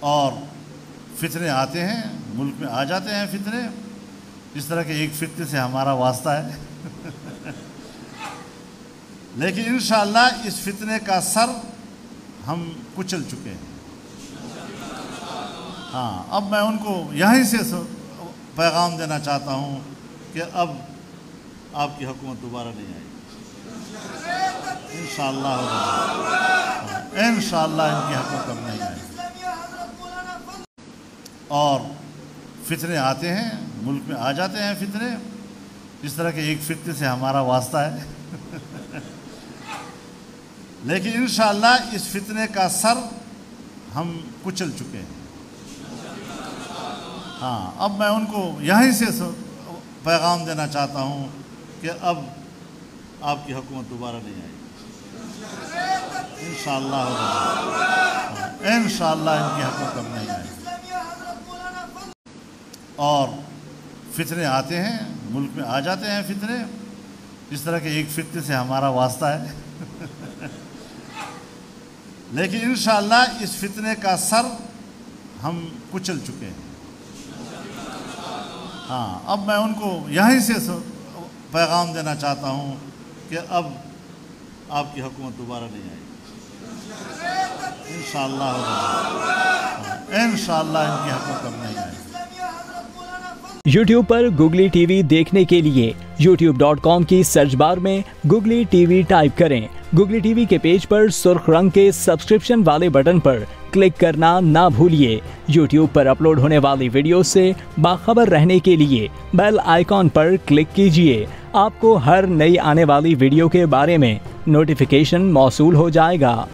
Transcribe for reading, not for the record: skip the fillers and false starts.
और फितने आते हैं, मुल्क में आ जाते हैं फितने। इस तरह के एक फितने से हमारा वास्ता है लेकिन इंशाअल्लाह इस फितने का सर हम कुचल चुके हैं। हाँ, अब मैं उनको यहीं से पैगाम देना चाहता हूँ कि अब आपकी हुकूमत दोबारा नहीं आएगी इंशाअल्लाह। इंशाअल्लाह इनकी हुकूमत अब नहीं आएगी। और फितने आते हैं, मुल्क में आ जाते हैं फितने। इस तरह के एक फितने से हमारा वास्ता है लेकिन इंशाअल्लाह इस फितने का सर हम कुचल चुके हैं। हाँ, अब मैं उनको यहीं से पैगाम देना चाहता हूँ कि अब आपकी हुकूमत दोबारा नहीं आएगी इंशाअल्लाह। इंशाअल्लाह इनकी हुकूमत अब नहीं आएगी। और फितने आते हैं, मुल्क में आ जाते हैं फितने। इस तरह के एक फितने से हमारा वास्ता है लेकिन इंशाअल्लाह इस फितने का सर हम कुचल चुके हैं। हाँ, अब मैं उनको यहीं से पैगाम देना चाहता हूँ कि अब आपकी हुकूमत दोबारा नहीं आएगी इंशाअल्लाह। इंशाअल्लाह इनकी हुकूमत अब नहीं आएगी। YouTube पर गुगली टीवी देखने के लिए youtube.com की सर्च बार में गुगली टीवी टाइप करें। गुगली टीवी के पेज पर सुर्ख रंग के सब्सक्रिप्शन वाले बटन पर क्लिक करना ना भूलिए। YouTube पर अपलोड होने वाली वीडियो से बाखबर रहने के लिए बेल आइकॉन पर क्लिक कीजिए। आपको हर नई आने वाली वीडियो के बारे में नोटिफिकेशन मौसूल हो जाएगा।